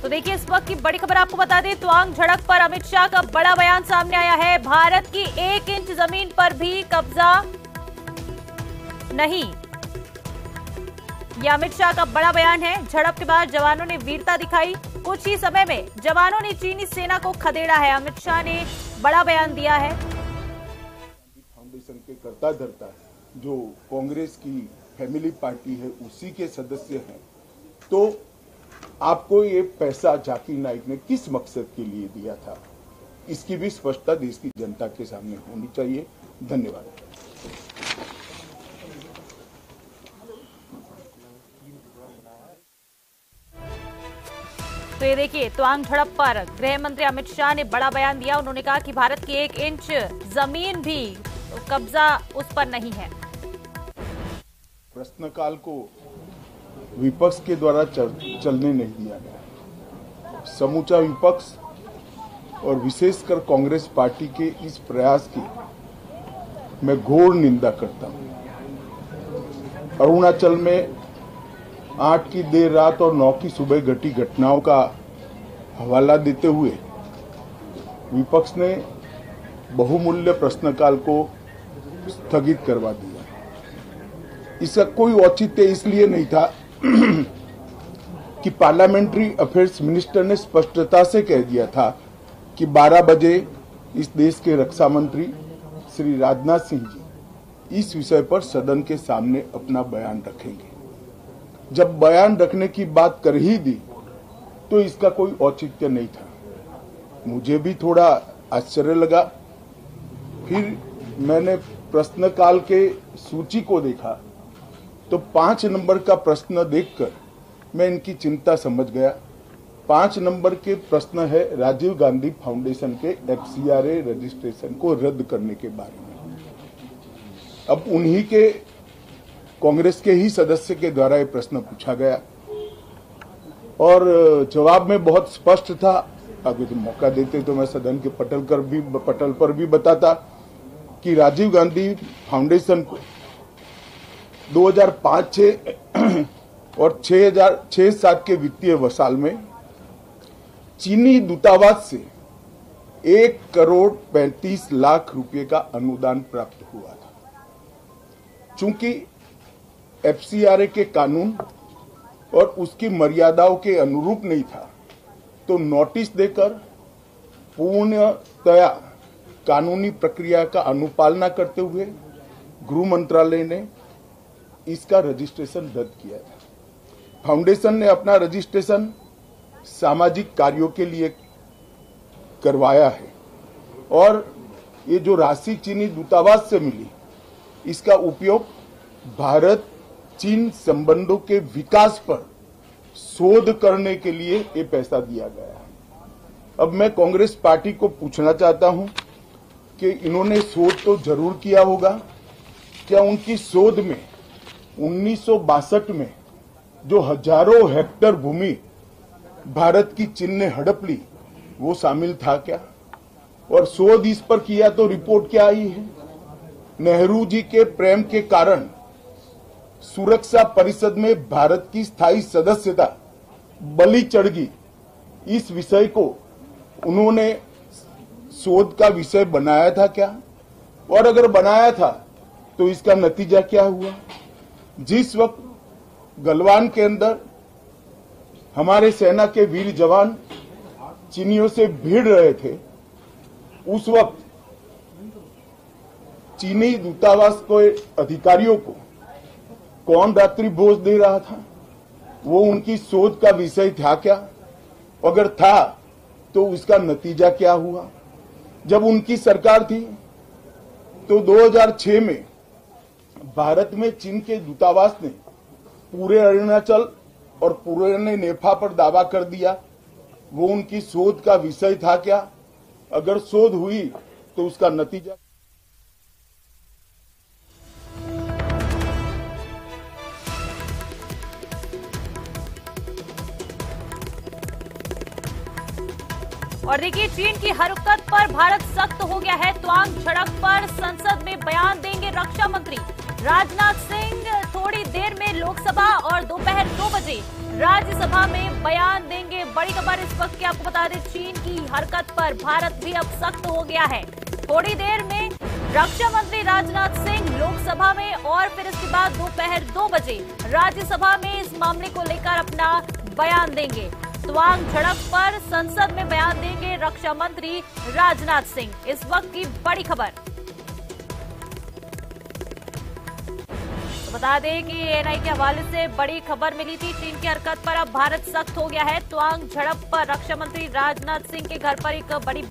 तो देखिए इस वक्त की बड़ी खबर आपको बता दें, त्वांग झड़प पर अमित शाह का बड़ा बयान सामने आया है। भारत की 1 इंच जमीन पर भी कब्जा नहीं, यह अमित शाह का बड़ा बयान है। झड़प के बाद जवानों ने वीरता दिखाई, कुछ ही समय में जवानों ने चीनी सेना को खदेड़ा है। अमित शाह ने बड़ा बयान दिया है। फाउंडेशन के करता धरता जो कांग्रेस की फैमिली पार्टी है उसी के सदस्य हैं, तो आपको ये पैसा जाकिर नाइक ने किस मकसद के लिए दिया था, इसकी भी स्पष्टता देश की जनता के सामने होनी चाहिए। धन्यवाद। तो ये देखिए, त्वांग झड़प पर गृह मंत्री अमित शाह ने बड़ा बयान दिया। उन्होंने कहा कि भारत की 1 इंच जमीन भी कब्जा उस पर नहीं है। प्रश्नकाल को विपक्ष के द्वारा चलने नहीं दिया गया। समूचा विपक्ष और विशेषकर कांग्रेस पार्टी के इस प्रयास की मैं घोर निंदा करता हूं। अरुणाचल में 8 की देर रात और 9 की सुबह घटी घटनाओं का हवाला देते हुए विपक्ष ने बहुमूल्य प्रश्नकाल को स्थगित करवा दिया। इसका कोई औचित्य इसलिए नहीं था कि पार्लियामेंट्री अफेयर्स मिनिस्टर ने स्पष्टता से कह दिया था कि 12 बजे इस देश के रक्षा मंत्री श्री राजनाथ सिंह जी इस विषय पर सदन के सामने अपना बयान रखेंगे। जब बयान रखने की बात कर ही दी तो इसका कोई औचित्य नहीं था। मुझे भी थोड़ा आश्चर्य लगा। फिर मैंने प्रश्नकाल के सूची को देखा तो 5 नंबर का प्रश्न देखकर मैं इनकी चिंता समझ गया। 5 नंबर के प्रश्न है राजीव गांधी फाउंडेशन के FCRA रजिस्ट्रेशन को रद्द करने के बारे में। अब उन्हीं के कांग्रेस के ही सदस्य के द्वारा ये प्रश्न पूछा गया और जवाब में बहुत स्पष्ट था। अगर तो मौका देते तो मैं सदन के पटल पर भी बताता कि राजीव गांधी फाउंडेशन को 2005-06 और 2006-07 के वित्तीय साल में चीनी दूतावास से 1,35,00,000 रुपए का अनुदान प्राप्त हुआ था। चूंकि FCRA के कानून और उसकी मर्यादाओं के अनुरूप नहीं था, तो नोटिस देकर पूर्णतया कानूनी प्रक्रिया का अनुपालना करते हुए गृह मंत्रालय ने इसका रजिस्ट्रेशन रद्द किया था। फाउंडेशन ने अपना रजिस्ट्रेशन सामाजिक कार्यों के लिए करवाया है और ये जो राशि चीनी दूतावास से मिली इसका उपयोग भारत चीन संबंधों के विकास पर शोध करने के लिए ये पैसा दिया गया है। अब मैं कांग्रेस पार्टी को पूछना चाहता हूं कि इन्होंने शोध तो जरूर किया होगा, क्या उनकी शोध में 1962 में जो हजारों हेक्टेयर भूमि भारत की चीन ने हड़प ली वो शामिल था क्या? और शोध इस पर किया तो रिपोर्ट क्या आई है? नेहरू जी के प्रेम के कारण सुरक्षा परिषद में भारत की स्थायी सदस्यता बलि चढ़ गई। इस विषय को उन्होंने शोध का विषय बनाया था क्या? और अगर बनाया था तो इसका नतीजा क्या हुआ? जिस वक्त गलवान के अंदर हमारे सेना के वीर जवान चीनियों से भिड़ रहे थे, उस वक्त चीनी दूतावास के अधिकारियों को कौन रात्रि भोज दे रहा था? वो उनकी शोध का विषय था क्या? अगर था तो उसका नतीजा क्या हुआ? जब उनकी सरकार थी तो 2006 में भारत में चीन के दूतावास ने पूरे अरुणाचल और पूरे नेपाल पर दावा कर दिया। वो उनकी शोध का विषय था क्या? अगर शोध हुई तो उसका नतीजा। और देखिए, चीन की हरकत पर भारत सख्त हो गया है। त्वांग झड़प पर संसद में बयान देंगे रक्षा मंत्री राजनाथ सिंह। थोड़ी देर में लोकसभा लोकसभा और दोपहर 2 बजे राज्यसभा में बयान देंगे। बड़ी खबर इस वक्त की आपको बता दें, चीन की हरकत पर भारत भी अब सख्त हो गया है। थोड़ी देर में रक्षा मंत्री राजनाथ सिंह लोकसभा में और फिर इसके बाद दोपहर 2 बजे राज्यसभा में इस मामले को लेकर अपना बयान देंगे। तवांग झड़प पर संसद में बयान देंगे रक्षा मंत्री राजनाथ सिंह। इस वक्त की बड़ी खबर। तो बता दें कि एएनआई के हवाले से बड़ी खबर मिली थी, चीन की हरकत पर अब भारत सख्त हो गया है। तवांग झड़प पर रक्षा मंत्री राजनाथ सिंह के घर पर एक बड़ी